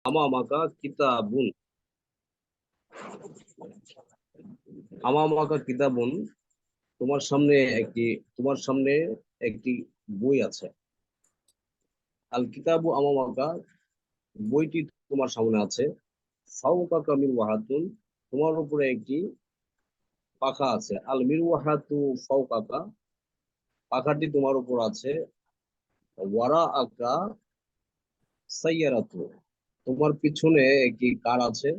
আমামাকা কিতাবুন। আমামাকা কিতাবুন, তোমার সামনে একটি তোমার সামনে একটি বই আছে। আল কিতাবু আমামাকা, বইটি তোমার সামনে আছে। ফাওকাকা মিরওয়াহাতুন, তোমার উপরে একটি পাখা আছে। আল মিরওয়াহাতু ফাওকাকা, পাখাটি তোমার উপর আছে। ওয়ারা আকা সাইয়ারাতু, তোমার পিছনে একটি কার আছে।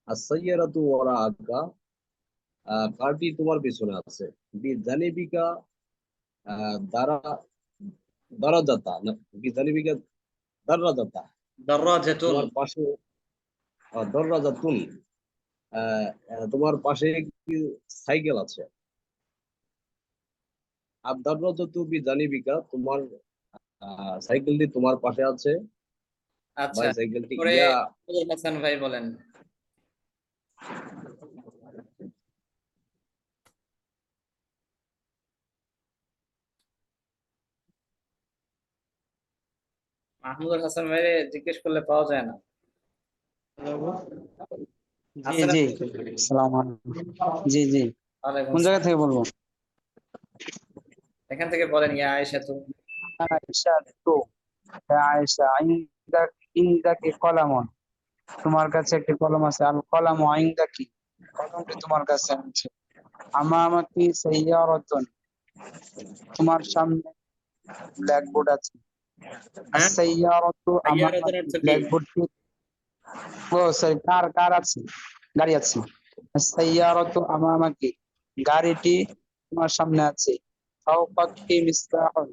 আর সাইয়ারাতু ওয়ারা আকা, কারটি তোমার পিছনে আছে। বিজানিবিকা দ্বারা দারাজাতা না, বিজানিবিকা দারাজাতা, দারাজাতুন। তোমার পাশে দররাজাতুন, তোমার পাশে একটি সাইকেল আছে। আর দররাজাতু বিজানিবিকা, তোমার সাইকেলটি তোমার পাশে আছে। আচ্ছা, ভাই সাইকেলটি পরে ইয়া আব্দুল হাসান ভাই বলেন। মাহমুদুল হাসান ভাই জিজ্ঞেস করলে পাওয়া যায় না। জি আছেন জি, আপনি? সালাম আলাইকুম। জি জি, ওয়ালাইকুম কোন জায়গা আসসালাম। থেকে বলবো? এখান থেকে বলেন, ইয়া আয়েশা তো। আয়েশা তো, হ্যাঁ, আয়েশা ইনদাকি কলামন, তোমার কাছে একটি কলম আছে। আল কলাম ইনদাকি, কলমটি তোমার কাছে আছে। আমামাকি সাইয়ারাতুন, তোমার সামনে ব্ল্যাকবোর্ড আছে। আর হ্যাঁ, সাইয়ারাতু সাইয়ারাতুন আমামাকি, অর্থ কি? ব্ল্যাকবোর্ডটি, ও সরি, কার আছে, গাড়ি আছে। আর সাইয়ারাতু আমামাকি, গাড়িটি তোমার সামনে আছে। ফাওকাকি মিসবাহুন,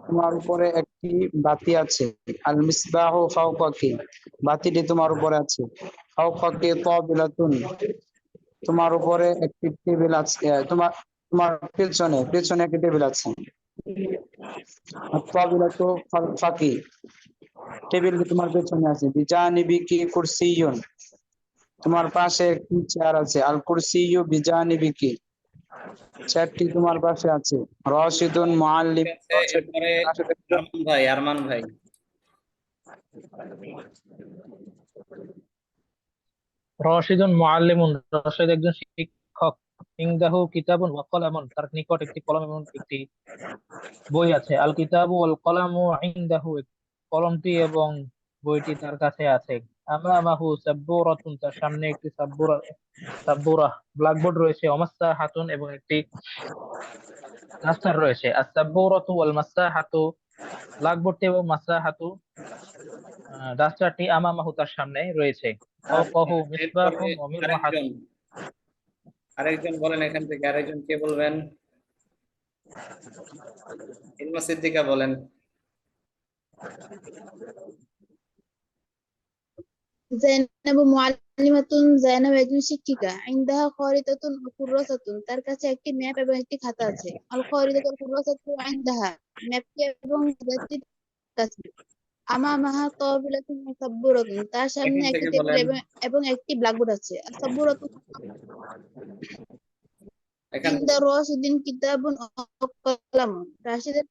তোমার উপরে একটি বাতি আছে। আল মিসবাহু ফাওকাকি, বাতিটি তোমার উপরে আছে। ফাওকাকি তাবিলাতুন, তোমার উপরে একটি টেবিল আছে। তোমার তোমার পেছনে একটি টেবিল আছে। তাবিলাতু ফাকি, টেবিলটি তোমার পেছনে আছে। বিজানিবিকি কুরসিয়ুন, তোমার পাশে একটি চেয়ার আছে। আল কুরসিয়ু বিজানিবিকি, চেয়ারটি তোমার পাশে আছে। রাশিদুন মুআল্লিম, ঠিক আছে, এরপরে আরমান ভাই। রশিদুন মুআল্লিমুন, রশিদ একজন শিক্ষক। ইনদাহু কিতাবুন ওয়া কলামুন, তার নিকট একটি কলম এবং একটি বই আছে। আল কিতাবু ওয়াল কলামু ইনদাহু, কলমটি এবং বইটি তার কাছে আছে। আমামাহু সাব্বুরাতুন, তার সামনে একটি সাব্বুরা ব্ল্যাকবোর্ড রয়েছে। ওমাসসাহাতুন, এবং একটি ডাস্টার রয়েছে। আস-সাব্বুরাতু ওয়াল মাসসাহাতু, ব্ল্যাকবোর্ডটি এবং মাসসাহাতু ডাস্টারটি আমামাহু, তার সামনে রয়েছে। ফাওকাহু এরপরে মিসবাহুন ওয়া আরেকজন মিরওয়াহাতুন। আরেকজন বলেন, এখান থেকে আরেকজন কে বলবেন? ইলমা সিদ্দিকা বলেন। জাইনাবু মুআল্লিমাতুন, জাইনাব একজন শিক্ষিকা। ইনদাহা খারিতাতুন ওয়া কুররাসাতুন, তার কাছে একটি ম্যাপ এবং একটি খাতা আছে। আল খারিতাতু ওয়াল কুররাসাতু ইনদাহা, ম্যাপটি এবং খাতাটি তার কাছে। আমামাহা তাবিলাতুন ওয়া সাব্বুরাতুন, তার সামনে এখান একটি থেকে টেবিল বলেন। এবং একটি ব্ল্যাকবোর্ড আছে। আস-সাব্বুরাতু এখান ইনদা থেকে রাশিদিন কিতাবুন ওয়া কলামুন, রাশিদের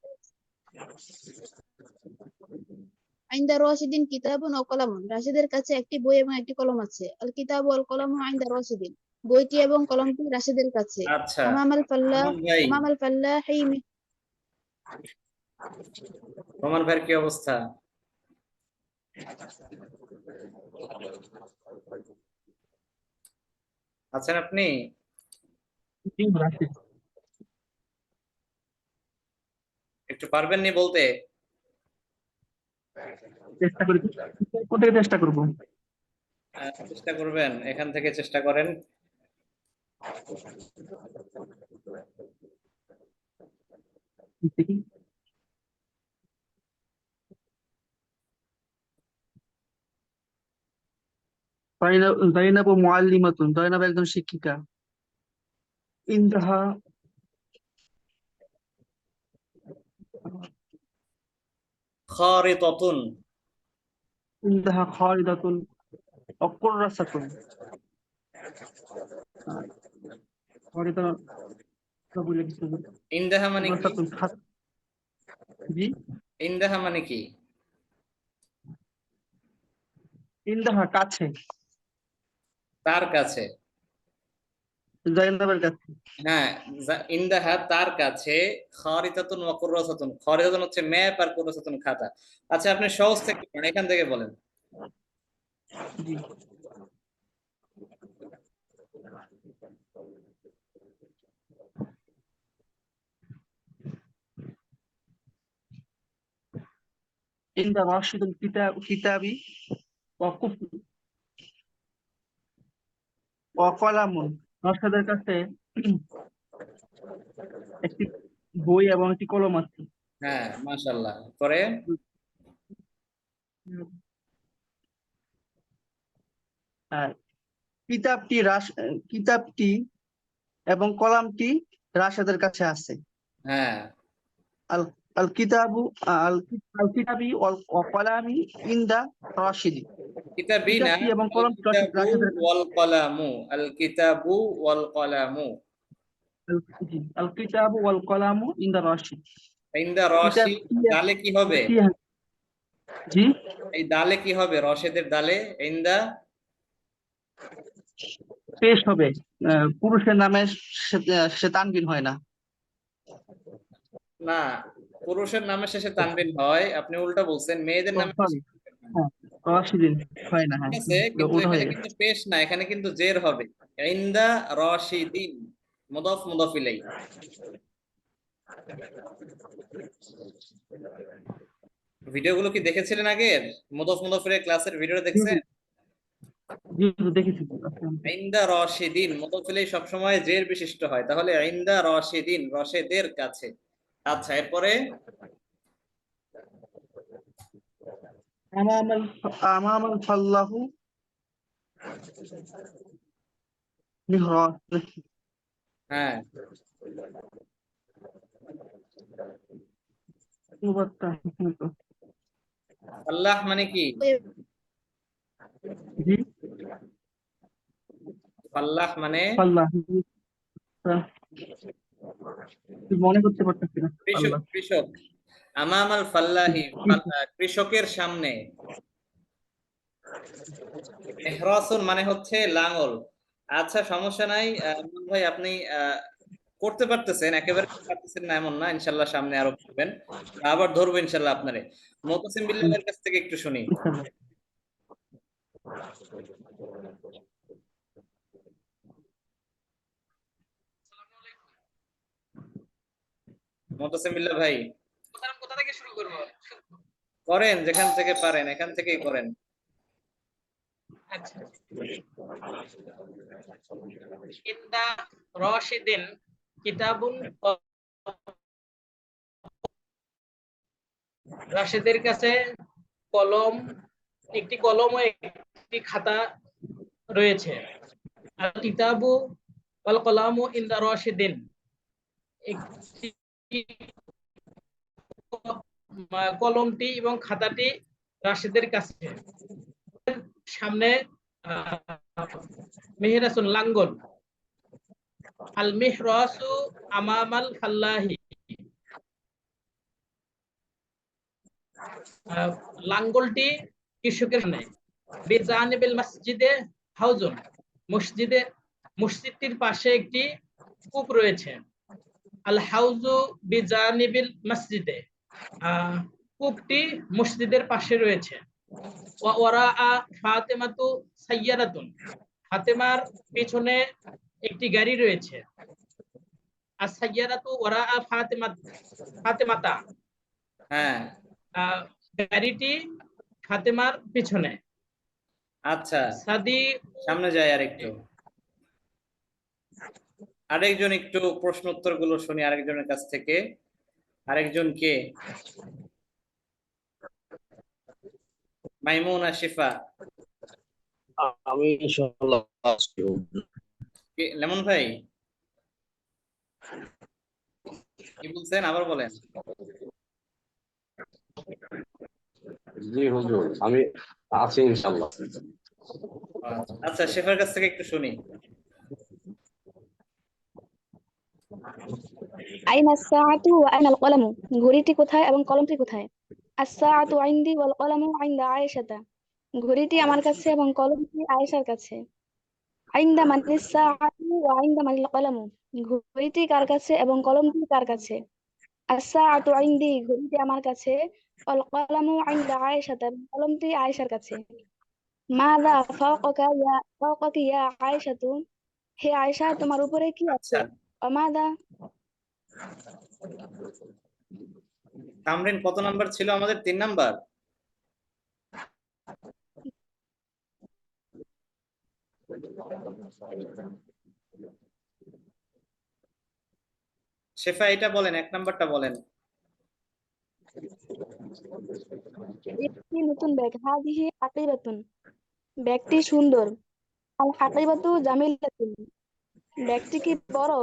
আইন্দা রাশিদিন কিতাবুন ওয়া কলামুন, রাশিদের কাছে একটি বই এবং একটি কলম আছে। আল কিতাবু ওয়াল কলামু আইন্দা রাশিদিন, বইটি এবং কলমটি রাশিদের কাছে। আচ্ছা, আমামাল ফাল্লাহ রোমান ভাই। আমামাল ফাল্লাহি রোমান ভাইয়ের কি অবস্থা? আছেন আপনি? জি, রাশিদ। একটু পারবেন নি বলতে? চেষ্টা করি, কোথায় চেষ্টা করবো। চেষ্টা করবেন, এখান থেকে চেষ্টা করেন। দেখি। জাইনাবু মুআল্লিমাতুন, জাইনাব একজন শিক্ষিকা। ইনদাহা, খারিতাতুন। ইনদাহা খারিদাতুন ওয়া কুররাসাতুন। খারিদা বলে কিছু না। ইনদাহা মানে কি? কুররাসাতুন জি, ইনদাহা মানে কি? ইন্দাহা কাছে, তার কাছে। জাইনাবের কাছে। হ্যাঁ, ইন্দাহা তার কাছে, খারিতাতুন ওয়া কুররাসাতুন। খারিতাতুন হচ্ছে ম্যাপ আর কুররাসাতুন খাতা। আচ্ছা, আপনি সহজ থেকে বলেন, এখান থেকে বলেন। জি। ইন্দা রাশিদুল কিতাবি ওয়া কুফু ওয়া কলামুন। রাশেদের কাছে একটি বই এবং একটি কলম আছে। হ্যাঁ, মাশাআল্লাহ। পরে আর কিতাবটি এবং কলামটি রাশেদের কাছে আছে। হ্যাঁ, আল আল কিতাবু আল আল কিতাবি ওয়াল কলামি ইনদা রাশিদি। কিতাবি না, কিতাবটি এবং আল কলমটি কিতাবু রাশেদের কাছে। ওয়াল কলামু। আল কিতাবু ওয়াল কলামু। জি, আল কিতাবু ওয়াল কলামু ইনদা রাশিদ। ইনদা রশি, কিতাবটি দালে কি হবে? জি, এই দালে কি হবে? রশেদের দালে ইনদা পেশ হবে। পুরুষের নামে সে তানবিন হয় না। না, পুরুষের নামের শেষে তানবিন হয়। আপনি উল্টা বলছেন, মেয়েদের নামে সরি, রাশিদিন হয় না। হ্যাঁ, ঠিক আছে, কিন্তু ওটা হয়ে এখানে গেছে। কিন্তু পেশ না, এখানে কিন্তু জের হবে। ইনদা রশিদিন, মুদাফ মুদাফ ইলাই। ভিডিওগুলো কি দেখেছিলেন আগের? মুদাফ মুদাফ ইলাই ক্লাসের ভিডিও দেখছেন? জি, দেখেছি। ইনদা রশিদিন, মুদাফ ইলাই সবসময় জের বিশিষ্ট হয়, তাহলে ইনদা রশিদিন, রশেদের কাছে। আচ্ছা, এরপরে আমামাল ফাল্লাহু মিহরাব। হ্যাঁ, আল্লাহ মানে কি? জি, আল্লাহ মানে ফাল্লাহ মনে করতে পারতেছি না। কৃষক, আল্লাহ কৃষক। আমামাল ফাল্লাহি, কৃষকের সামনে। ইহরাসুন মানে হচ্ছে লাঙ্গল। আচ্ছা, সমস্যা নাই ইমরান ভাই, আপনি করতে পারতেছেন, একেবারে পারতেছেন না এমন না, ইনশাআল্লাহ সামনে আরো করবেন, আবার ধরবো ইনশাআল্লাহ আপনারে। মুতাসিম বিল্লাহের কাছ থেকে একটু শুনি। মুতাসিম বিল্লাহ ভাই, কোথা থেকে শুরু করবো? করেন যেখান থেকে পারেন, এখান থেকেই করেন। আচ্ছা, ইনদা রাশিদিন কিতাবুন, রাশেদের কাছে কলম, একটি কলম ও একটি খাতা রয়েছে। আল কিতাবু ওয়াল কলামু ইনদা রাশিদিন, কলমটি এবং খাতাটি রাশেদের কাছে। সামনে মিহরাসুন লাঙ্গল। আল মিহরাসু আমামাল ফাল্লাহি, লাঙ্গলটি কৃষকের সামনে। বিজানিবিল মসজিদে হাউজুন, মসজিদটির পাশে একটি কূপ রয়েছে। আল হাউজু বিজানিবিল মসজিদে, কূপটি মসজিদের পাশে রয়েছে। ওয়া ওয়ারাআ ফাতিমাতু সাইয়ারাতুন, ফাতেমার পেছনে একটি গাড়ি রয়েছে। আস সাইয়ারাতু ওয়ারাআ ফাতিমাতা, হ্যাঁ, গাড়িটি ফাতেমার পিছনে। আচ্ছা, সাদি, সামনে যাই আরেকটু। আরেকজন একটু প্রশ্ন উত্তর গুলো শুনি আরেকজনের কাছ থেকে। আরেকজন কে? মাইমুনা শিফা। আমি ইনশাআল্লাহ লেমন ভাই কি বলছেন, আবার বলেন। জি হুজুর, আমি আছি ইনশাআল্লাহ। আচ্ছা, শেফার কাছ থেকে একটু শুনি। আইনা সাআতু ওয়া আইনাল কলামু, ঘড়িটি কোথায় এবং কলমটি কোথায়? আস-সাআতু ইনদি ওয়াল কলামু ইনদা আয়েশাতা, ঘড়িটি আমার কাছে এবং কলমটি আয়েশার কাছে। আইন্দা মানিস সাআতু ওয়া আইন্দা মানিল কলামু। ঘড়িটি কার কাছে এবং কলমটি কার কাছে? আস-সাআতু ইনদি, ঘড়িটি আমার কাছে। ওয়াল কলামু ইনদা আয়েশাতা, কলমটি আয়েশার কাছে। মাযা ফাওকাকি ইয়া আয়েশাতু, হে আয়েশা তোমার উপরে কি আছে? আচ্ছা, অমাদা, কামরিন কত নাম্বার ছিল আমাদের? 3 নাম্বার। শেফা এটা বলেন, 1 নাম্বারটা বলেন। একটি নতুন ব্যাগ। হাদিহি হাকিবাতুন, ব্যাগটি সুন্দর। আল হাকিবাতু জামিলাতুন, ব্যাগটি কি বড়?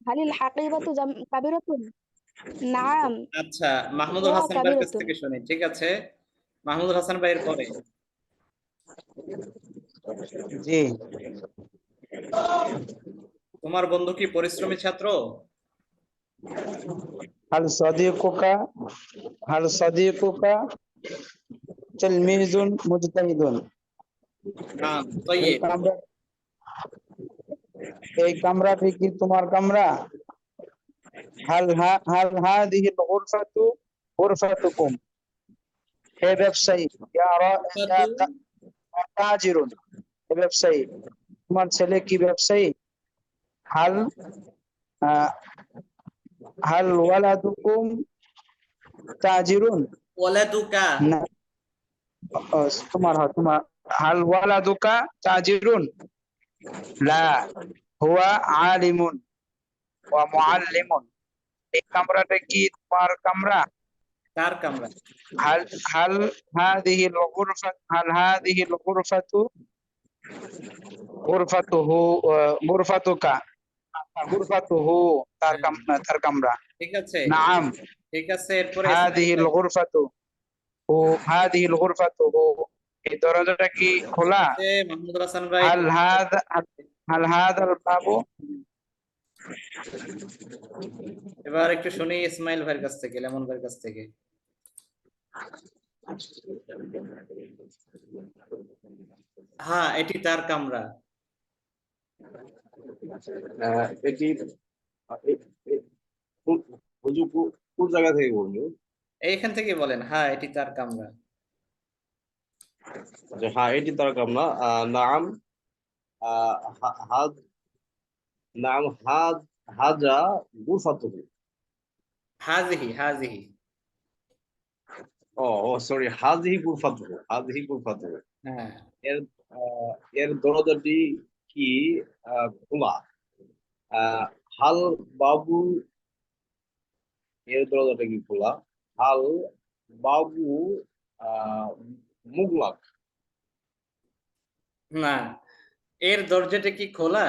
হালিল হাকিবাতু কাবিরাতুন, নাম, আচ্ছা, মাহমুদুল হুয়া হাসান ভাইয়ের কাছ কাবিরাতুন। থেকে শুনি। ঠিক আছে, মাহমুদুল হাসান ভাইয়ের পরে। জি। তোমার বন্ধু কি পরিশ্রমী ছাত্র? হাল সাদিকুকা হাল সাদিকুকা তিলমিজুন মুজতাহিদুন। না, এই তাইয়্যিব। কামরা এই কামরাটি কি তোমার কামরা? হাল হাদিহিল গুরফাতু গুরফাতুকুম। হে ব্যবসায়ী, ইয়া তাজিরুন, হে ব্যবসায়ী, তোমার ছেলে কি ব্যবসায়ী? হাল আহ, হাল ওয়ালাদুকুম তাজিরুন, ওয়ালাদুকা। না, তোমার হাল ওয়ালাদুকা তাজিরুন, লা হুয়া আলিমুন ওয়া মুআল্লিমুন। এই কামরাটা কি তোমার কামরা? কার কামরা? হাল হাল হাদিহিল গুরফাতু গুরফাতুহু গুরফাতুকা গুরফাতুহু, তার কামরা। ঠিক আছে, নাম, ঠিক আছে। এরপরে হাদিহিল গুরফাতু ও হাদিহিল গুরফাতুহু, এই দরজাটা কি খোলা? মাহমুদুল হাসান ভাই। হাল হাদাল বাবু। এবার একটু শুনি ইসমাইল ভাইয়ের কাছ থেকে, লেমন ভাইয়ের কাছ থেকে। হ্যাঁ, এটি তার কামরা। এটি হুজুর কোন জায়গা থেকে বলবো? এইখান থেকে বলেন, হ্যাঁ এটি তার কামরা। যে হ্যাঁ এটি তার কামনা। নাম হাদ নাম হাজা গুরফাতুহু। হাজিহি হাজিহি। ও সরি, হাজিহি গুরফাতুহু। হ্যাঁ, এর এর দরজাটি কি খোলা? হাল বাবু, এর দরজাটা কি খোলা? হাল বাবু মুগলাক। না, এর দরজাটা কি খোলা?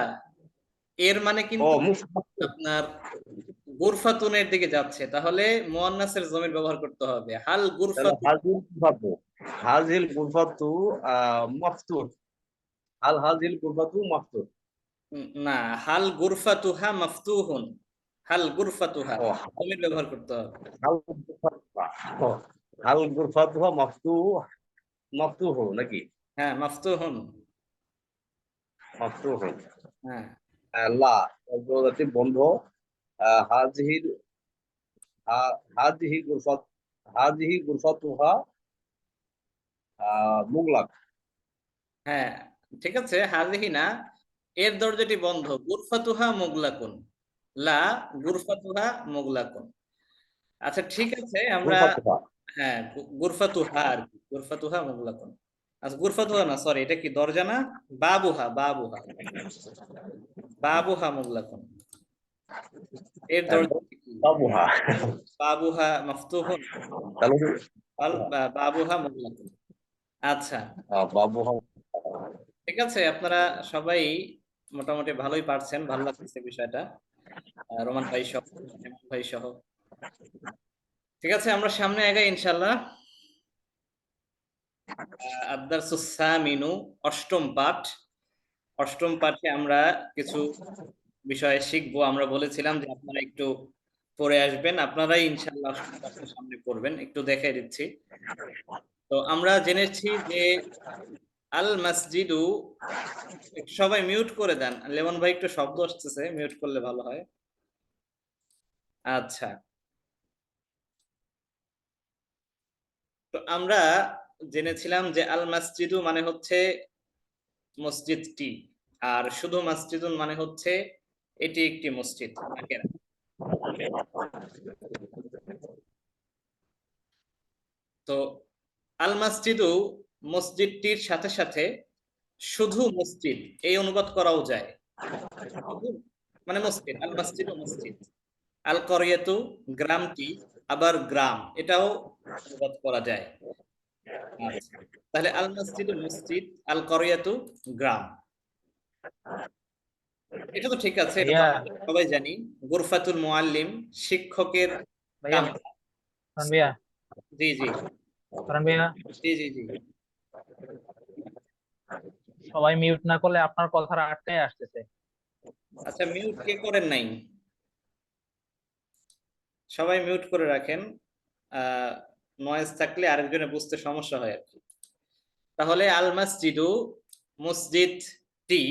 এর মানে ও কিন্তু মুফতাহ। আপনার গুরফাতুনের দিকে যাচ্ছে, তাহলে মুয়ান্নাসের জমির ব্যবহার করতে হবে। হাল তাহলে গুরফাতু। হাজিল গুরফাতু মাফতুহ। হাজিল গুরফাতু মাফতুহ। না, হাল গুরফাতুহা মাফতুহুন। হাল গুরফাতুহা ও জমির ব্যবহার করতে হবে। হাল গুরফাতুহা মাফতুহ নাকি? হ্যাঁ, মাফতুহুন। মাফতুহ। হ্যাঁ, লা, দরজাটি বন্ধ। হাজিহির হাজিহি গুরফাত হাজিহি গুরফাতুহা মুগলাক। হ্যাঁ, ঠিক আছে। হাজিহি না, এর দরজাটি বন্ধ। গুরফাতুহা মুগলাকুন। লা গুরফাতুহা মুগলাকুন। আচ্ছা, ঠিক আছে। আমরা গুরফাতুহা। হ্যাঁ, গুরফাতুহা আর কি, গুরফাতুহা মুগলাকুন। আচ্ছা, গুরফাতুহা না, সরি, এটা কি দরজা না? বাবুহা বাবুহা বাবুহা মুগলাকুন। এর দরজা কি? বাবুহা। বাবুহা মাফতুহুন। তাহলে বাবুহা মুগলাকুন। আচ্ছা, বাবুহা। ঠিক আছে। আপনারা সবাই মোটামুটি ভালোই পারছেন, ভালো লাগতেছে বিষয়টা। রোমান ভাই সহ, হেমন্ত ভাই সহ। ঠিক আছে, আমরা সামনে আগাই ইনশাল্লাহ। আদ-দারসুস সামিনু, অষ্টম পাঠ। অষ্টম পাঠে আমরা কিছু বিষয় শিখবো। আমরা বলেছিলাম যে আপনারা একটু পড়ে আসবেন, আপনারাই ইনশাল্লাহ অষ্টম পাঠের সামনে পড়বেন। একটু দেখাই দিচ্ছি। তো আমরা জেনেছি যে আল মসজিদু, সবাই মিউট করে দেন, লেমন ভাই একটু শব্দ আসতেছে, মিউট করলে ভালো হয়। আচ্ছা, তো আমরা জেনেছিলাম যে আল মসজিদু মানে হচ্ছে মসজিদটি, আর শুধু মসজিদুন মানে হচ্ছে এটি একটি মসজিদ। তো আল মসজিদু মসজিদটির সাথে সাথে শুধু মসজিদ এই অনুবাদ করাও যায়। শুধু মানে মসজিদ, আল মসজিদু মসজিদ। আল করিয়াতু গ্রামটি, আবার গ্রাম এটাও অনুবাদ করা যায়। আচ্ছা, তাহলে আল মসজিদু মসজিদ, আল করিয়াতু গ্রাম, এটা তো ঠিক আছে, এটা তো ভাইয়া, আমরা সবাই জানি। গুরফাতুল মুআল্লিম শিক্ষকের ভাইয়া, কামরা। ফারহান ভাইয়া, জি জি ফারহান ভাইয়া, জি জি জি সবাই মিউট না করলে আপনার কথাটা আটকায় আসতেছে। আচ্ছা, মিউট কে করেন নাই? সবাই মিউট করে রাখেন, নয়েজ থাকলে আরেকজনে বুঝতে সমস্যা হয় আর কি। তাহলে আল মসজিদু মসজিদটি,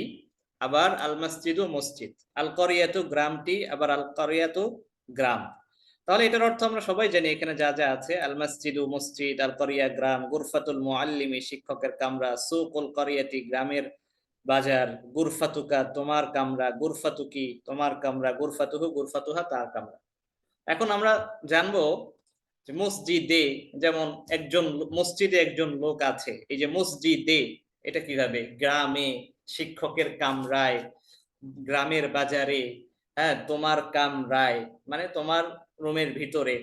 আবার আল মসজিদু মসজিদ। আল করিয়াতু গ্রামটি, আবার আল করিয়াতু গ্রাম। তাহলে এটার অর্থ আমরা সবাই জানি, এখানে যা যা আছে, আল মসজিদু মসজিদ, আল করিয়া গ্রাম, গুরফাতুল মুআল্লিমি শিক্ষকের কামরা, সুকুল করিয়াতি গ্রামের বাজার, গুরফাতুকা তোমার কামরা, গুরফাতুকি তোমার কামরা, গুরফাতুহু গুরফাতুহা তার কামরা। এখন আমরা জানবো যে মসজিদে, যেমন একজন মসজিদে একজন লোক আছে, এই যে মসজিদে এটা কিভাবে, গ্রামে, শিক্ষকের কামরায়, গ্রামের বাজারে, হ্যাঁ তোমার কামরায় মানে তোমার রুমের ভিতরে।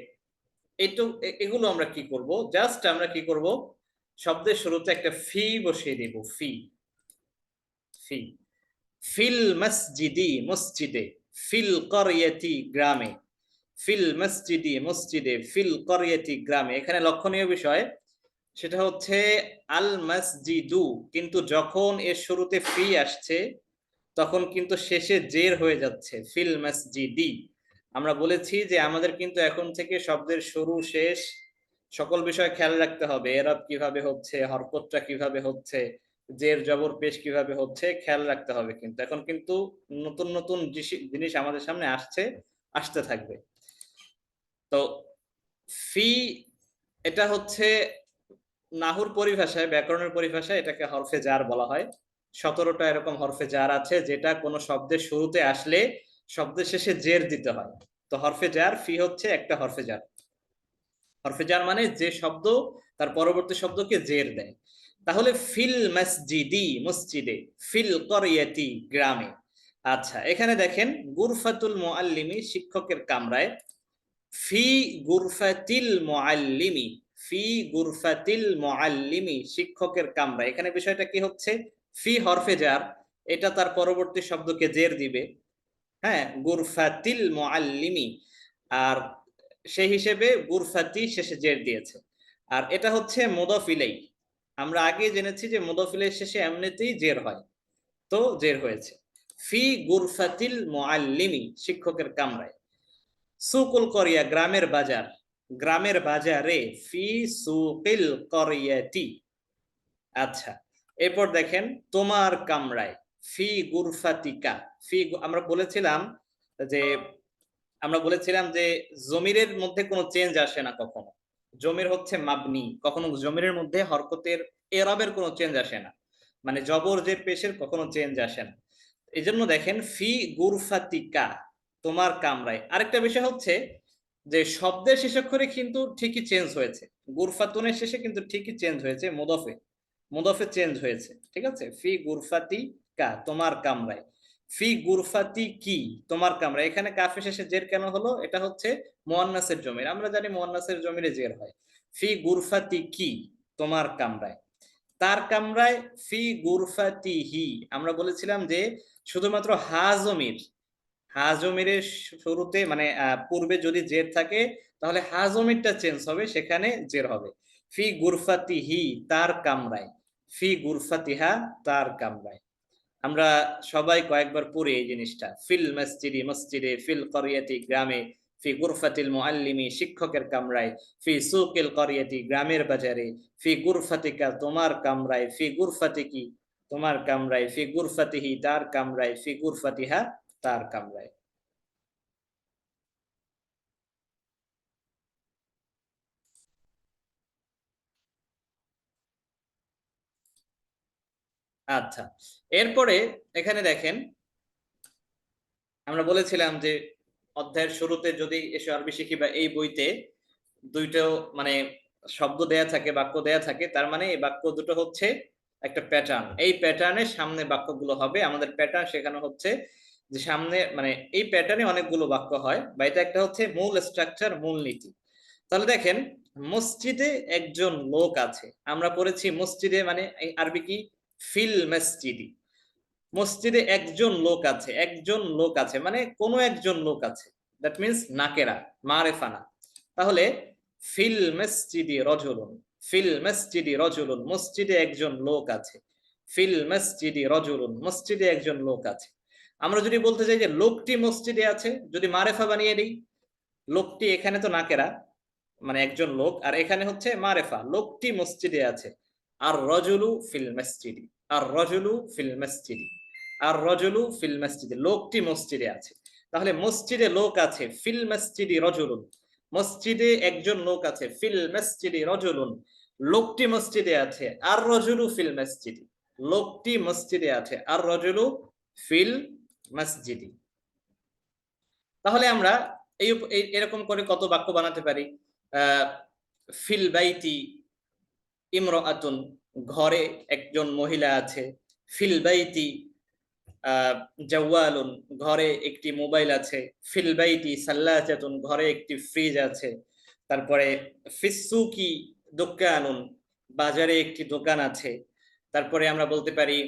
এগুলো আমরা কি করব, জাস্ট আমরা কি করব, শব্দের শুরুতে একটা ফি বসিয়ে দেব, ফি। ফি ফিল মসজিদি মসজিদে, ফিল করিয়াতি গ্রামে, ফিল মসজিদি মসজিদে, ফিল করিয়াতি গ্রামে। এখানে লক্ষণীয় বিষয় সেটা হচ্ছে আল মসজিদু, কিন্তু যখন এর শুরুতে ফি আসছে তখন কিন্তু শেষে জের হয়ে যাচ্ছে, ফিল মসজিদি। আমরা বলেছি যে আমাদের কিন্তু এখন থেকে শব্দের শুরু শেষ সকল বিষয় খেয়াল রাখতে হবে, এরব কিভাবে হচ্ছে, হরকতটা কিভাবে হচ্ছে, জের জবর পেশ কিভাবে হচ্ছে, খেয়াল রাখতে হবে। কিন্তু এখন কিন্তু নতুন নতুন জিনিস আমাদের সামনে আসতে থাকবে। তো ফি, এটা হচ্ছে নাহুর পরিভাষায়, ব্যাকরণের পরিভাষায় এটাকে হরফে জার বলা হয়। 17টা এরকম হরফে জার আছে যেটা কোনো শব্দের শুরুতে আসলে শব্দের শেষে জের দিতে হয়। তো হরফে জার, ফি হচ্ছে একটা হরফে জার। হরফে জার মানে যে শব্দ তার পরবর্তী শব্দকে জের দেয়। তাহলে ফিল মসজিদি মসজিদে, ফিল করিয়াতি গ্রামে। আচ্ছা, এখানে দেখেন গুরফাতুল মুআল্লিমি শিক্ষকের কামরায়, ফি গুরফাতিল মুআল্লিমি, ফি গুরফাতিল মুআল্লিমি শিক্ষকের কামরা। এখানে বিষয়টা কি হচ্ছে, ফি হরফে জার, এটা তার পরবর্তী শব্দকে জের দিবে, হ্যাঁ, গুরফাতিল মুআল্লিমি, আর সেই হিসেবে গুরফাতি শেষে জের দিয়েছে। আর এটা হচ্ছে মুদাফ ইলাইহি, আমরা আগে জেনেছি যে মুদাফ ইলাইহির শেষে এমনিতেই জের হয়, তো জের হয়েছে। ফি গুরফাতিল মুআল্লিমি শিক্ষকের কামরায়। সুকুল করিয়া গ্রামের বাজার, গ্রামের বাজারে, ফি সুকিল করিয়াতি। আচ্ছা, এরপর দেখেন তোমার কামরায়, ফি গুরফাতিকা, ফি আমরা বলেছিলাম যে জমিরের মধ্যে কোনো চেঞ্জ আসে না কখনো, জমির হচ্ছে মাবনি, কখনো জমিরের মধ্যে হরকতের এরাবের কোনো চেঞ্জ আসে না, মানে জবর জের পেশের কখনো চেঞ্জ আসে না। এই জন্য দেখেন ফি গুরফাতিকা তোমার কামরায়। আরেকটা বিষয় হচ্ছে যে শব্দের শেষাক্ষরে কিন্তু ঠিকই চেঞ্জ হয়েছে, গুরফাতুনের শেষে কিন্তু ঠিকই চেঞ্জ হয়েছে, মুদফে, মুদফে চেঞ্জ হয়েছে, ঠিক আছে। ফি গুরফাতি কা তোমার কামরায়, ফি গুরফাতি কি তোমার কামরায়। এখানে কাফে শেষে জের কেন হলো, এটা হচ্ছে মুয়ান্নাসের জমির, আমরা জানি মুয়ান্নাসের জমিরে জের হয়। ফি গুরফাতি কি তোমার কামরায়, তার কামরায়, ফি গুরফাতিহি। আমরা বলেছিলাম যে শুধুমাত্র হাজমির, হাজমিরের শুরুতে মানে পূর্বে যদি জের থাকে তাহলে হাজমিরটা চেঞ্জ হবে, সেখানে জের হবে। ফি গুরফাতিহি তার কামরায়, ফি গুরফাতিহা তার কামরায়। আমরা সবাই কয়েকবার পড়ি এই জিনিসটা, ফিল মসজিদি মসজিদে, ফিল করিয়াতি গ্রামে, ফি গুরফাতিল মুআল্লিমি শিক্ষকের কামরায়, ফি সুকিল করিয়াতি গ্রামের বাজারে, ফি গুরফাতিকা তোমার কামরায়, ফি গুরফাতিকি তোমার কামরায়, ফি গুরফাতিহি তার কামরায়, ফি গুরফাতিহা তার কামরায়। আচ্ছা, এরপরে এখানে দেখেন আমরা বলেছিলাম যে অধ্যায়ের শুরুতে যদি এসে আরবি শিখি বা এই বইতে দুইটাও মানে শব্দ দেয়া থাকে, বাক্য দেয়া থাকে, তার মানে এই বাক্য দুটো হচ্ছে একটা প্যাটার্ন। এই প্যাটার্নের সামনে বাক্যগুলো হবে, আমাদের প্যাটার্ন শেখানো হচ্ছে যে সামনে মানে এই প্যাটার্নে অনেকগুলো বাক্য হয়, বা এটা একটা হচ্ছে মূল স্ট্রাকচার, মূল নীতি। তাহলে দেখেন, মসজিদে একজন লোক আছে, আমরা পড়েছি মসজিদে মানে এই আরবি কি, ফিল মসজিদি। মসজিদে একজন লোক আছে, একজন লোক আছে মানে কোনো একজন লোক আছে, দ্যাট মিন্স নাকেরা, মারেফা না। তাহলে ফিল মসজিদি রজুলুন, ফিল মসজিদি রজুলুন, মসজিদে একজন লোক আছে, ফিল মসজিদি রজুলুন, মসজিদে একজন লোক আছে। আমরা যদি বলতে চাই যে লোকটি মসজিদে আছে, যদি মারেফা বানিয়ে দিই, লোকটি এখানে তো নাকেরা মানে একজন লোক, আর এখানে হচ্ছে মারেফা, লোকটি মসজিদে আছে। আর রজুলু ফিল মসজিদি, আর রজুলু ফিল মসজিদি, আর রজুলু ফিল মসজিদে, লোকটি মসজিদে আছে। তাহলে মসজিদে লোক আছে, ফিল মসজিদি রজুলুন, মসজিদে একজন লোক আছে, ফিল মসজিদি রজুলুন, লোকটি মসজিদে আছে, আর রজুলু ফিল মসজিদি, লোকটি মসজিদে আছে, আর রজুলু ফিল মসজিদি। তাহলে আমরা এরকম করে কত বাক্য বানাতে পারি। ফিল বাইতি ইমরাআতুন, ঘরে একজন মহিলা আছে, ফিল বাইতি জাওয়ালুন, ঘরে একটি মোবাইল আছে, ফিল বাইতি সাল্লাজাতুন, ঘরে একটি ফ্রিজ আছে। তারপরে ফিসসুকি দোকানুন, বাজারে একটি দোকান আছে। তারপরে আমরা বলতে পারি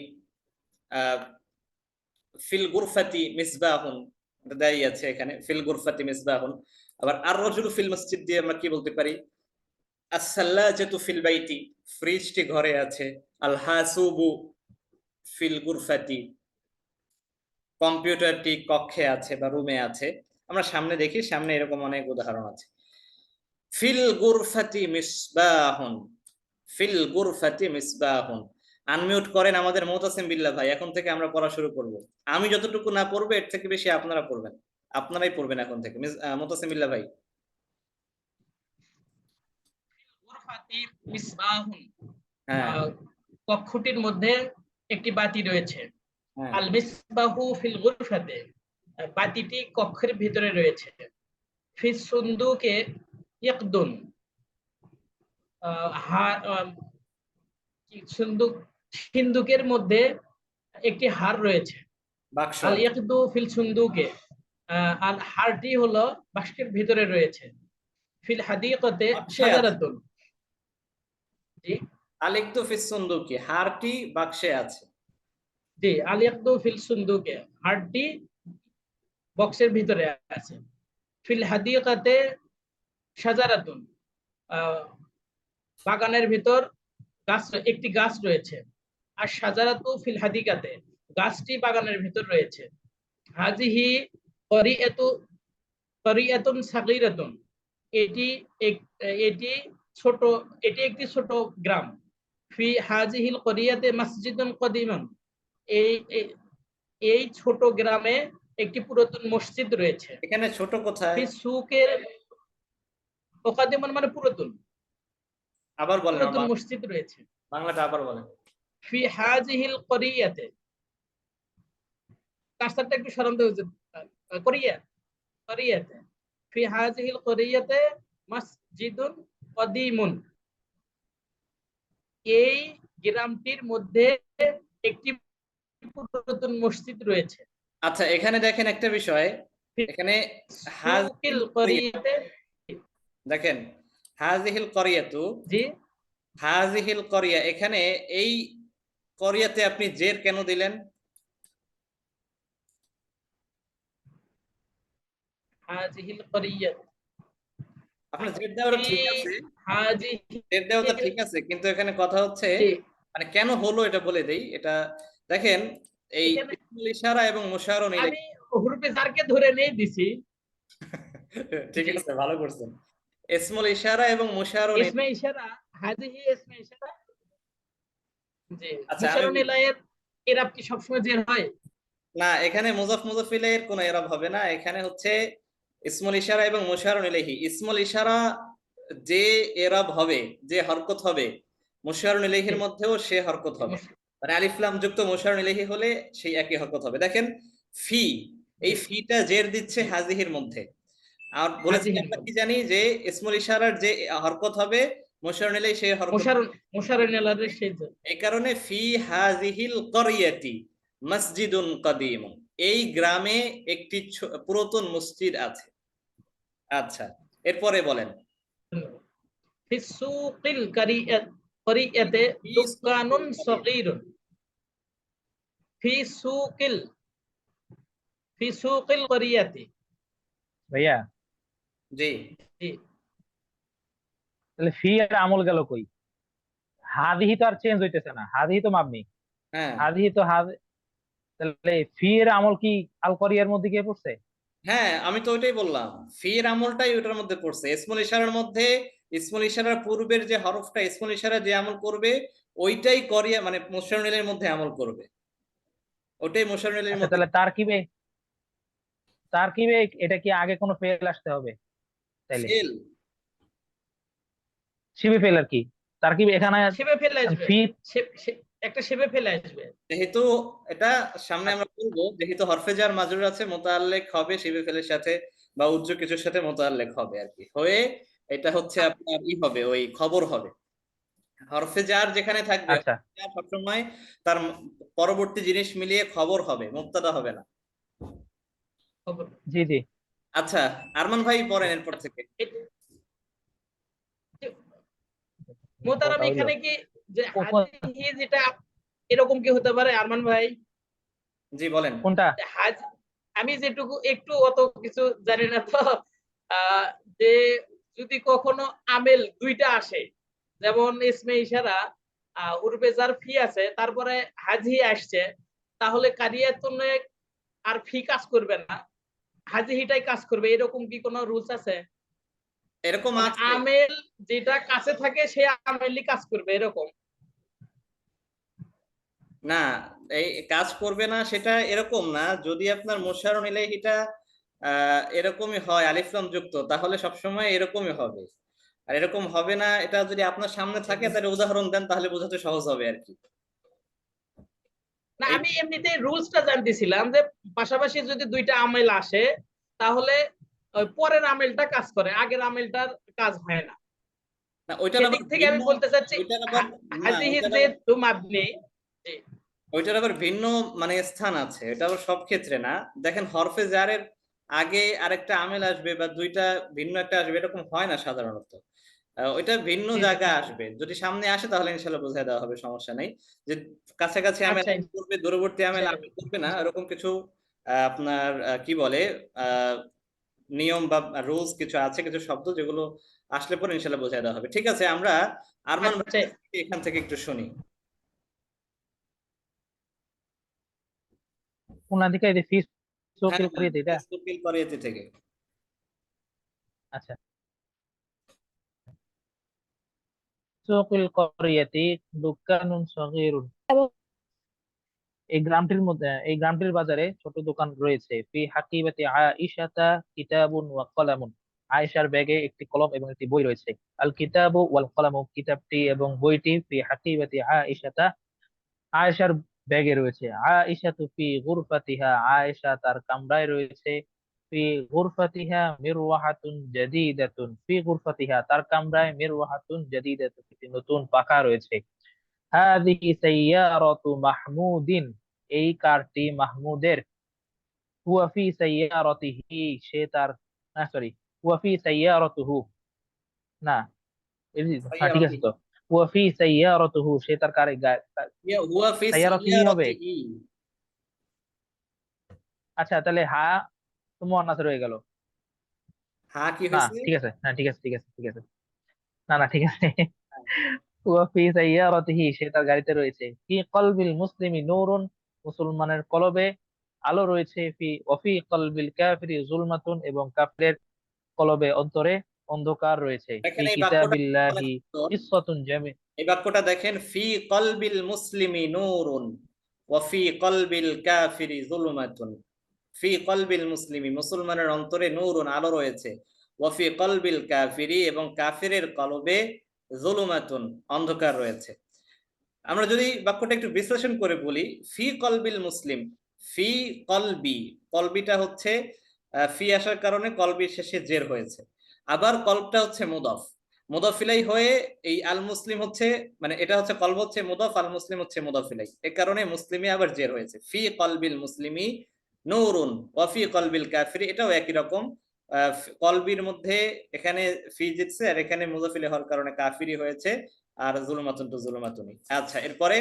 ফিল গুরফাতি মিসবাহুন, দায়ী আছে এখানে, ফিল গুরফাতি মিসবাহুন। আবার আর রজুলু ফিল মসজিদ দিয়ে আমরা কি বলতে পারি, আস-সাল্লাজাতু ফিল বাইতি, ফ্রিজটি ঘরে আছে, আল হাসুবু ফিল গুরফাতি, কম্পিউটারটি কক্ষে আছে বা রুমে আছে। আমরা সামনে দেখি, সামনে এরকম অনেক উদাহরণ আছে। ফিল গুরফাতি মিসবাহুন, ফিল গুরফাতি মিসবাহুন। আনমিউট করেন আমাদের মুতাসিম বিল্লাহ ভাই, এখন থেকে আমরা পড়া শুরু করব। আমি যতটুকু না পড়বো এর থেকে বেশি আপনারা পড়বেন, আপনারাই পড়বেন এখন থেকে। মুতাসিম বিল্লাহ ভাই। গুরফাতি মিসবাহুন, হ্যাঁ কক্ষটির মধ্যে একটি বাতি রয়েছে। হ্যাঁ। আল মিসবাহু ফিল গুরফাতে, বাতিটি কক্ষের ভিতরে রয়েছে। ফিস সুন্দুকে ইয়াকদুন, সিন্দুকের মধ্যে একটি হার রয়েছে। বাক্স, আল ইয়াকদু ফিল সুন্দুকে, আর হারটি হলো বাক্সের ভিতরে রয়েছে। ফিল হাদিকাতে বাক্সে আছে। শাজারাতুন, জি আলিকতু ফিস সুন্দুকি, হারটি বাক্সে আছে। জি, আল ইয়াকদু ফিল সুন্দুকে, হারটি বক্সের ভিতরে আছে। ফিল হাদিকাতে শাজারাতুন, বাগানের ভিতর গাছ, একটি গাছ রয়েছে। আর শাজারাতু ফিল হাদিকাতে, গাছটি বাগানের ভিতর রয়েছে। হাজিহি করিয়াতুন সাগীরাতুন, এটি ছোট, এটি একটি ছোট গ্রাম। ফি হাজিহিল করিয়াতে মসজিদুন কদিমান, এই ছোট গ্রামে একটি পুরাতন মসজিদ রয়েছে। এখানে ছোট কোথায়? ফি সুকের, কদিমান মানে পুরাতন, আবার বলেন, পুরাতন মসজিদ রয়েছে। বাংলাটা আবার বলেন। ফি হাজিহিল করিয়াতে, কাজটা একটু সরাতে হচ্ছে, করিয়াতে ফি হাজিহিল করিয়াতে মসজিদুন কদিমুন, এই গ্রামটির মধ্যে একটি পুরাতন মসজিদ রয়েছে। আচ্ছা, এখানে দেখেন একটা বিষয়, এখানে সুকিল করিয়াতে, দেখেন হাজিহিল করিয়াতু, জি হাজিহিল করিয়া, এখানে এই করিয়াতে আপনি জের কেন দিলেন? হাজিহিল করিয়াত, আপনার জের দেওয়াটা ঠিক আছে, জের দেওয়াটা ঠিক আছে, কিন্তু এখানে কথা হচ্ছে মানে কেন হলো এটা বলে দেই। এটা দেখেন, এই ইশারা এবং মুশারও মিলে, আমি হুরুফে জারকে ধরে নেই দিছি, ঠিক জি। আছে, ভালো করছেন। ইসমুল ইশারা এবং মুশারুন ইসমে ইশারা, হাদিহি ইসমে ইশারা। জি, আচ্ছা, মুশারুন ইলাইহির ইরাব কি সবসময় জের হয়? না, এখানে মুজাফ মুজাফ ইলাইহির কোনো এরাব হবে না। এখানে হচ্ছে ইসমুল ইশারা এবং মুশারুন ইলাইহি। ইসমুল ইশারা যে এরাব হবে, যে হরকত হবে, মুশারুন ইলাইহির জি, মধ্যেও সে হরকত হবে। মানে আলিফ লাম যুক্ত মুশারুন ইলাইহি হলে সেই একই হরকত হবে। দেখেন ফি, এই জি, ফিটা জের দিচ্ছে জি। হাজিহির মধ্যে। আর বলেছি হাজিহির আমরা কি মধ্যে। জানি যে ইসমুল ইশারার যে হরকত হবে, মুশারুন ইলাইহি সেই হরকত। মুশারুন ইলাইহির সেই জের। এই কারণে ফি হাজিহিল করিয়াতি মসজিদুন কদিম, এই গ্রামে একটি পুরাতন মসজিদ আছে। আচ্ছা, এরপরে বলেন। ফি সুকিল করিয়াতে ফি দুকানুন সুকিল করিয়া। সগীরুন। ফি সুকিল ফি সুকিল করিয়াতি। ভাইয়া জি, জি, তাহলে ফি এর আমল গেল কই? হাদিহি তো আর চেঞ্জ হইতেছে না, হাদিহি তো মাবনি, হ্যাঁ হাদিহি তো তাহলে ফি এর আমল কি আল করিয়ার মধ্যে গিয়ে পড়ছে? হ্যাঁ, আমি তো ওইটাই বললাম, ফির আমলটাই ওটার মধ্যে পড়ছে। ইসমুল ইশারার মধ্যে ইসমুল ইশারার পূর্বের যে হরফটা ইসমুল ইশারা যে আমল করবে, ওইটাই করিয়া মানে মুশাররুনের মধ্যে আমল করবে, ওটাই মুশাররুনের আচ্ছা, মধ্যে। তাহলে তার কি এটা কি আগে কোনো ফেল আসতে হবে তাইলে? ফেল, শিবে ফেল আর কি, তার কি এখানে সেবে ফেলে আসবে। ফি? একটা সেবে ফেলে আসবে। যেহেতু এটা সামনে আমরা বলবো, যেহেতু হরফে জার মাজরুর আছে, মোতাল্লেক হবে শিবে ফেলের সাথে বা উজ্জ কিছুর সাথে মোতাল্লেক হবে আর কি, হয়ে এটা হচ্ছে আপনার হবে, ওই খবর হবে। হরফে জার যেখানে থাকবে, আচ্ছা, হরফে জার সবসময় তার পরবর্তী জিনিস মিলিয়ে খবর হবে, মুবতাদা হবে না। খবর। জি জি। আচ্ছা, আরমান ভাই পড়েন এরপর থেকে। মোতারাম কথা হইলো এখানে কি যে হাদিহি যেটা এরকম কি হতে পারে আরমান ভাই? জি বলেন। কোনটা? হাজ আমি যেটুকু একটু অত কিছু জানি না তো, আহ, যে যদি কখনো আমেল দুইটা আসে, যেমন ইসমে ইশারা উরবে যার ফি আছে, তারপরে হাজি আসছে, তাহলে কারিয়াতুনে আর ফি কাজ করবে না, হাজিহিটাই কাজ করবে, এরকম কি কোনো রুলস আছে? এরকম মানে আছে আমেল যেটা কাছে থাকে সে আমেলই কাজ করবে এরকম? না, এই কাজ করবে না সেটা এরকম না। যদি আপনার মুশাররুন ইলাইহিটা এরকমই হয় আলিফ লাম যুক্ত, তাহলে সবসময় এরকমই হবে। আর এরকম হবে না, এটা যদি আপনার সামনে থাকে তাহলে উদাহরণ দেন, তাহলে বোঝাতে সহজ হবে আর কি। না, এই আমি এমনিতে রুলসটা জানতেছিলাম যে পাশাপাশি যদি দুইটা আমেল আসে, তাহলে ওই পরের আমেলটা কাজ করে, আগের আমেলটার কাজ হয় না। না, ওইটার আবার সেদিক থেকে আমি ভিন্ন, বলতে চাচ্ছি ওইটার আবার না হাজিহি ওইটার যে আবার তুম আপনি। জি, ওইটার আবার ভিন্ন মানে স্থান আছে, এটা আবার সব ক্ষেত্রে না। দেখেন হরফে জারের আগে আরেকটা আমেল আসবে বা দুইটা ভিন্ন একটা আসবে, এরকম হয় না সাধারণত। ওইটা ভিন্ন জি, জি। জায়গায় আসবে, যদি সামনে আসে তাহলে ইনশাল্লাহ বোঝায় দেওয়া হবে, সমস্যা নেই। যে কাছাকাছি আমেল আচ্ছা, আমেল করবে, দূরবর্তী আমেল ইনশাআল্লাহ। আমেল করবে না, এরকম কিছু আপনার কি বলে আহ নিয়ম বা রুলস কিছু আছে, কিছু শব্দ যেগুলো আসলে পরে ইনশাল্লাহ বোঝায় দেওয়া হবে। ঠিক আছে, আমরা আরমান আচ্ছা, ভাইয়ের কাছ থেকে এখান থেকে একটু শুনি। কোন দিকে? এই যে ফি হ্যাঁ সকিল হ্যাঁ, করিয়ে এটা? ইস্তুকিল করিয়াতি থেকে। আচ্ছা, সকিল করিয়াতি দোকানুন সগীরুন। এবং এই গ্রামটির বাজারে ছোট দোকান রয়েছে। ফি হাকিবাতি আয়েশাতা কিতাবুন ওয়া কলামুন। আয়েশার ব্যাগে একটি কলম এবং একটি বই রয়েছে। আল কিতাবু ওয়াল কলামু, কিতাবটি এবং বইটি ফি হাকিবাতি আয়েশাতা, আয়েশার ব্যাগে রয়েছে। আয়েশাতু ফি গুরফাতিহা, আয়েশা তার কামরায় রয়েছে। ফি গুরফাতিহা মিরওয়াহাতুন জাদীদাতুন, ফি গুরফাতিহা তার কামরায় মিরওয়াহাতুন জাদীদাতুন, একটি নতুন পাখা রয়েছে। হাযিহি সাইয়্যারাতু মাহমুদিন, এই কারটি মাহমুদের। হুয়া ফি সাইয়্যারাতিহি, সে তার, না সরি, হুয়া ফি সাইয়্যারাতুহু, না হ্যাঁ ঠিক আছে তো। হুয়া ফি সাইয়্যারাতুহু, সে তার কারে হুয়া ফি সাইয়্যারাতিহি হবে। সিয়ারাতিহি। আচ্ছা, তাহলে হা তো মুয়ান্নাস রয়ে গেল। হ্যাঁ, কি না হয়েছে? ঠিক আছে, হ্যাঁ ঠিক আছে, ঠিক আছে, ঠিক আছে। না না ঠিক আছে। হুয়া ফি সাইয়্যারাতিহি, সে তার গাড়িতে রয়েছে। ফি কলবিল মুসলিমি নূরুন, মুসলমানের কলবে আলো রয়েছে। ফি ওয়াফি কলবিল কাফিরি যুলমাতুন, এবং কাফিরের কলবে অন্তরে অন্ধকার রয়েছে। ফি দেখেন এই বাক্যটা কিতাবিল্লাহি কিসসাতুন জামি এই বাক্যটা দেখেন, ফি কলবিল মুসলিমি নূরুন ওয়া ফি কলবিল কাফিরি যুলমাতুন। ফি কলবিল মুসলিমি, মুসলমানের অন্তরে নূরুন, আলো রয়েছে, ওয়া ফি কলবিল কাফিরি, এবং কাফিরের কলবে যুলমাতুন, অন্ধকার রয়েছে। আমরা যদি বাক্যটা একটু বিশ্লেষণ করে বলি, ফি কলবিল মুসলিম, ফি কলবি, কলবিটা হচ্ছে ফি আসার কারণে কলবির শেষে জের হয়েছে। আবার কলবটা হচ্ছে মুদফ, মুদফ ইলাই হয়ে এই আল মুসলিম হচ্ছে, মানে এটা হচ্ছে কলব হচ্ছে মুদফ, আল মুসলিম হচ্ছে মুদফ ইলাই, এ কারণে মুসলিমে আবার জের হয়েছে। ফি কলবিল মুসলিমি নূরুন ওয়া ফি কলবিল কাফিরি, এটাও একই রকম। কলবির মধ্যে এখানে ফি জিতছে, আর এখানে মুদফ ইলাই হওয়ার কারণে কাফিরি হয়েছে, আর জুলুমাতুন তো জুলুমাতুনি। আচ্ছা, এরপরে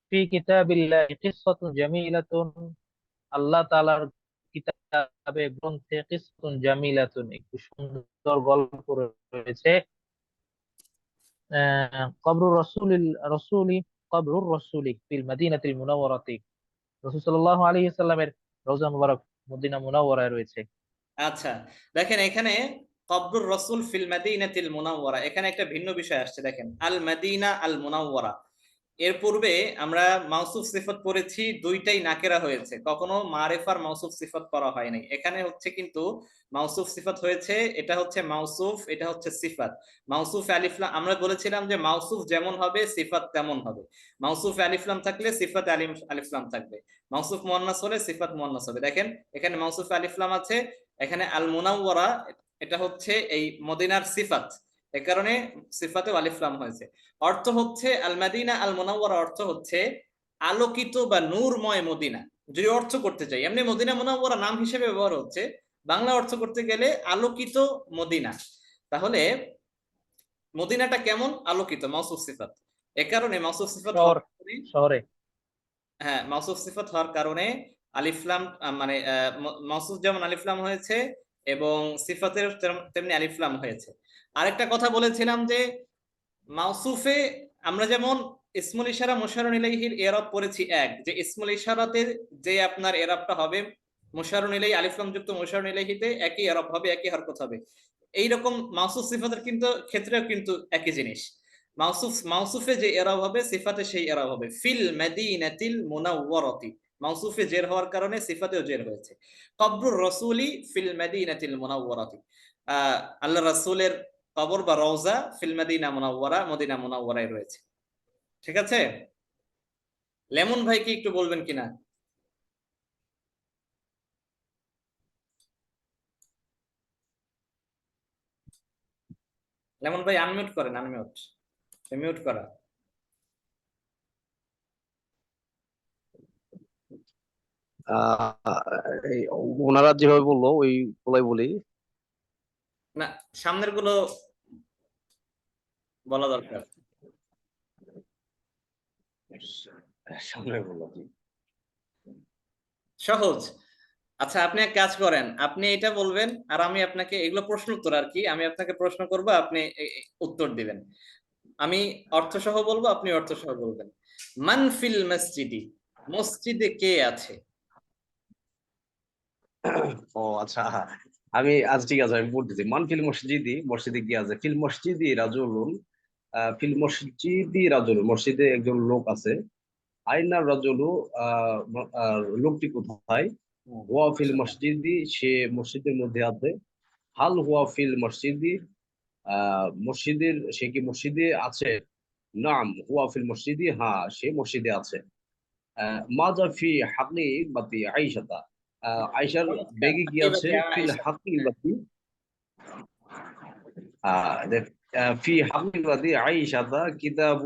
ফি কিতাবিল্লাহি কিসসাতুন জামিলাতুন, আল্লাহ তাআলার কিতাবে গ্রন্থে কিসসাতুন জামিলাতুন, একটি সুন্দর গল্প রয়েছে। কবরুর রাসূলি কবরুর রাসূলি ফিল মাদিনাতিল মুনাওয়ারাতি, রাসূল সাল্লাল্লাহু আলাইহি সাল্লামের রওজা মুবারক মদিনা মুনাওয়ারায় রয়েছে। আচ্ছা, দেখেন এখানে কবরুর রাসূল ফিল মাদিনাতিল মুনাওয়ারা, এখানে একটা ভিন্ন বিষয় আসছে। দেখেন আল মাদিনা আল মুনাওয়ারা, এর পূর্বে আমরা মাউসুফ সিফত পড়েছি, দুইটাই নাকেরা হয়েছে, কখনো মারিফার মাউসুফ সিফত করা হয় নাই। এখানে হচ্ছে কিন্তু মাউসুফ সিফত হয়েছে, এটা হচ্ছে মাউসুফ, এটা হচ্ছে সিফাত। মাউসুফ আলিফলাম, আমরা বলেছিলাম যে মাউসুফ যেমন হবে সিফাত তেমন হবে। মাউসুফ আলিফলাম থাকলে সিফাত আলিফলাম থাকবে, মাউসুফ মুয়ান্নাস হলে সিফাত মুয়ান্নাস হবে। দেখেন এখানে মাউসুফ আলিফলাম আছে, এখানে আল মুনাওয়ারা, এটা হচ্ছে এই মদিনার সিফাত, এ কারণে সিফাতে আলিফলাম হয়েছে। অর্থ হচ্ছে আল মাদিনা আল মুনাওয়ারা, অর্থ হচ্ছে আলোকিত বা নূরময় মদিনা। যদি অর্থ করতে চাই, এমনি মদিনা মুনাওয়ারা নাম হিসেবে ব্যবহার হচ্ছে, বাংলা অর্থ করতে গেলে আলোকিত মদিনা। তাহলে মদিনাটা কেমন? আলোকিত, মাউসুফ সিফাত। এ কারণে মাউসুফ সিফাত শহরে, হ্যাঁ, মাউসুফ সিফাত হওয়ার কারণে আলিফলাম, মানে মাউসুফ যেমন আলিফলাম হয়েছে এবং সিফাতের তেমনি আলিফলাম হয়েছে। আরেকটা কথা বলেছিলাম যে মাউসুফে আমরা যেমন ইসমুল ইশারা মুশারুন ইলাইহির ইরাব পড়েছি এক, যে ইসমুল ইশারাতে যে আপনার ইরাবটা হবে মুশারুন ইলাইহি, আলিফলাম যুক্ত মুশারুন ইলাইহিতে একই ইরাব হবে, একই হরকত হবে। এইরকম মাউসুফ সিফাতের কিন্তু ক্ষেত্রেও কিন্তু একই জিনিস। মাউসুফে যে ইরাব হবে সিফাতে সেই ইরাব হবে। ফিল মাদিনাতিল মুনাওয়ারাতি, মাউসুফে জের হওয়ার কারণে সিফাতেও জের হয়েছে। কবরুর রাসূলি ফিল মাদিনাতিল মুনাওয়ারাতি, আল্লাহ রাসূলের কবর বা রওজা ফিল মাদিনা মুনাওয়ারা, মদিনা মুনাওয়ারায় রয়েছে। ঠিক আছে, লেমন ভাই কি একটু বলবেন কিনা? লেমন ভাই আনমিউট করেন, আনমিউট, মিউট করা। এই ওনারা যেভাবে বললো ওই বলাই বলি। না, সামনের গুলো বলা দরকার। সামনে বললো কি সহজ। আচ্ছা, আপনি এক কাজ করেন, আপনি এটা বলবেন আর আমি আপনাকে, এগুলো প্রশ্ন উত্তর আর কি, আমি আপনাকে প্রশ্ন করবো, আপনি উত্তর দিবেন। আমি অর্থ সহ বলবো, আপনি অর্থ সহ বলবেন। মান ফিল মসজিদি, মসজিদে কে আছে? ও আচ্ছা, আমি আজ ঠিক আছে আমি বলতেছি। মান ফিল মসজিদি, মসজিদে কি আছে? ফিল মসজিদি রাজুলুন, ফিল মসজিদি রাজুলুন, মসজিদে একজন লোক আছে। আইনার রাজুলু, লোকটি কোথায়? হুয়া ফিল মসজিদি, সে মসজিদের মধ্যে আছে। হাল হুয়া ফিল মসজিদি, মসজিদের, সে কি মসজিদে আছে? নাম হুয়া ফিল মসজিদি, হ্যাঁ সে মসজিদে আছে। মাজা ফি হাকিবাতি আয়েশাতা, আয়েশার ব্যাগে কি আছে? ফিল হাকিবাতি, ফি হাকিবাতি আয়েশাতা কিতাবু